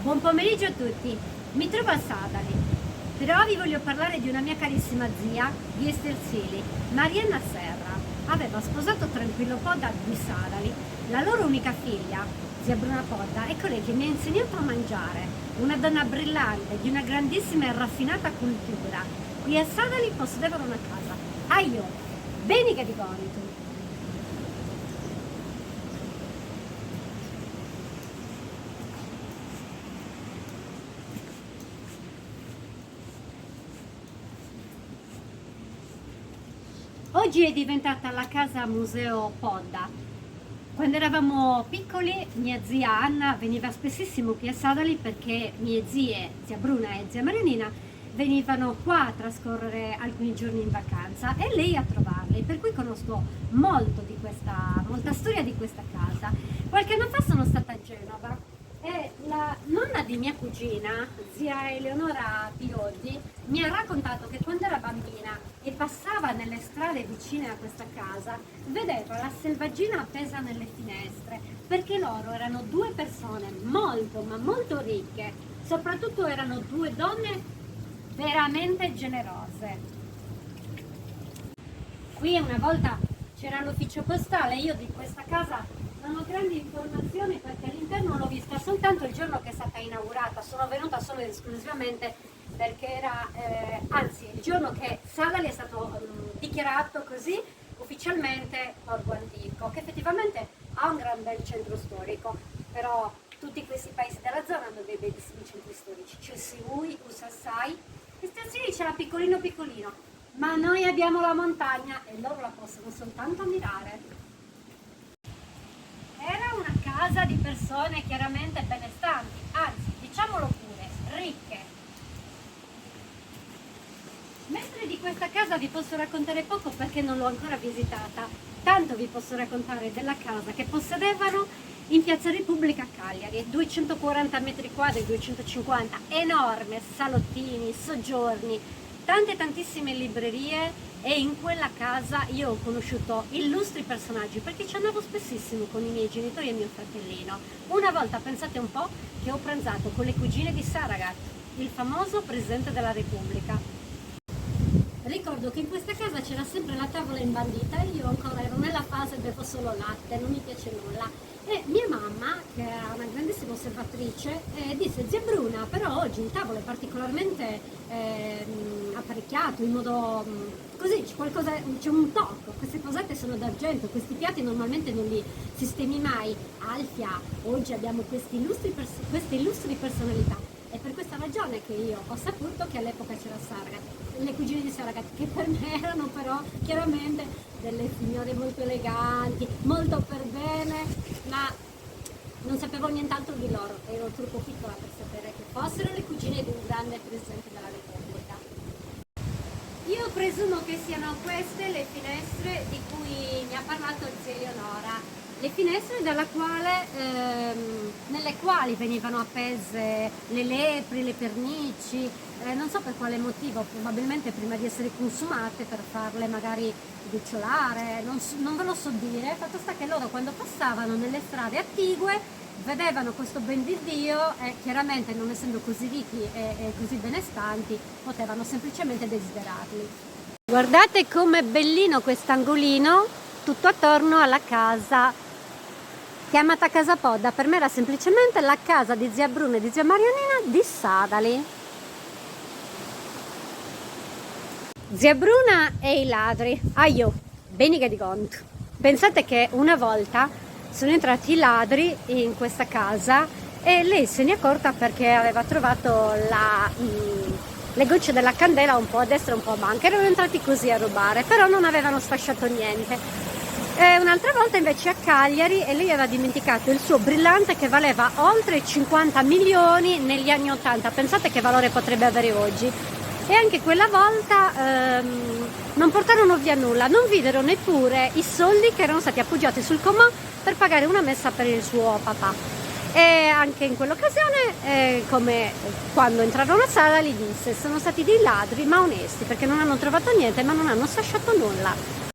Buon pomeriggio a tutti, mi trovo a Sadali, però vi voglio parlare di una mia carissima zia di Esterceli, Marianna Serra. Aveva sposato Tranquillo Podda di Sadali. La loro unica figlia, zia Bruna Podda, è colei che mi ha insegnato a mangiare, una donna brillante, di una grandissima e raffinata cultura. Qui a Sadali possedevano una casa. Aio, bene che di conto. Oggi è diventata la casa museo Podda. Quando eravamo piccoli, mia zia Anna veniva spessissimo qui a Sadali perché mie zie, zia Bruna e zia Marianina, venivano qua a trascorrere alcuni giorni in vacanza e lei a trovarli, per cui conosco molta storia di questa casa. Qualche anno fa sono stata a Genova e la nonna di mia cugina, zia Eleonora Pilodi, mi ha raccontato che quando era bambina e passava nelle strade vicine a questa casa, vedeva la selvaggina appesa nelle finestre, perché loro erano due persone molto, ma molto ricche, soprattutto erano due donne veramente generose. Qui una volta c'era l'ufficio postale, io di questa casa non ho grandi informazioni perché all'interno l'ho vista soltanto il giorno che è stata inaugurata, sono venuta solo ed esclusivamente perché era, anzi il giorno che Sadali è stato dichiarato così ufficialmente borgo antico, che effettivamente ha un gran bel centro storico, però tutti questi paesi della zona hanno dei bellissimi centri storici, c'è Siui, Usassai, e Stasili c'era piccolino piccolino, ma noi abbiamo la montagna e loro la possono soltanto ammirare. Era una casa di persone chiaramente benestanti, anzi, diciamolo pure, ricche. Mentre di questa casa vi posso raccontare poco perché non l'ho ancora visitata, tanto vi posso raccontare della casa che possedevano in Piazza Repubblica a Cagliari, 240 metri quadri, 250, enorme, salottini, soggiorni, tantissime librerie, e in quella casa io ho conosciuto illustri personaggi perché ci andavo spessissimo con i miei genitori e mio fratellino. Una volta, pensate un po', che ho pranzato con le cugine di Saragat, il famoso Presidente della Repubblica. Ricordo che in questa casa c'era sempre la tavola imbandita e io ancora ero nella fase bevo solo latte, non mi piace nulla. E mia mamma, che era una grandissima osservatrice, disse: zia Bruna, però oggi il tavolo è particolarmente apparecchiato, in modo così, c'è un tocco, queste posate sono d'argento, questi piatti normalmente non li sistemi mai. Alfia, oggi abbiamo queste illustri personalità. È per questa ragione che io ho saputo che all'epoca c'era Saragat, le cugine di Saragat, che per me erano però chiaramente delle signore molto eleganti, molto per bene, ma non sapevo nient'altro di loro, ero troppo piccola per sapere che fossero le cugine di un grande Presidente della Repubblica. Io presumo che siano queste le finestre di cui mi ha parlato zia Eleonora, le finestre nelle quali venivano appese le lepri, le pernici, non so per quale motivo, probabilmente prima di essere consumate per farle magari gocciolare, non ve lo so dire. Fatto sta che loro quando passavano nelle strade attigue vedevano questo ben di Dio e chiaramente, non essendo così ricchi e così benestanti, potevano semplicemente desiderarli. Guardate com'è bellino quest'angolino tutto attorno alla casa chiamata Casa Podda. Per me era semplicemente la casa di zia Bruna e di zia Marianina di Sadali. Zia Bruna e i ladri, aio, bene che di conto. Pensate che una volta sono entrati i ladri in questa casa e lei se ne è accorta perché aveva trovato le gocce della candela un po' a destra e un po' a manca. Erano entrati così a rubare, però non avevano sfasciato niente. Un'altra volta invece a Cagliari e lei aveva dimenticato il suo brillante che valeva oltre 50 milioni negli anni 80. Pensate che valore potrebbe avere oggi. E anche quella volta non portarono via nulla, non videro neppure i soldi che erano stati appoggiati sul comò per pagare una messa per il suo papà. E anche in quell'occasione, come quando entrarono a sala, gli disse: sono stati dei ladri ma onesti perché non hanno trovato niente ma non hanno sfasciato nulla.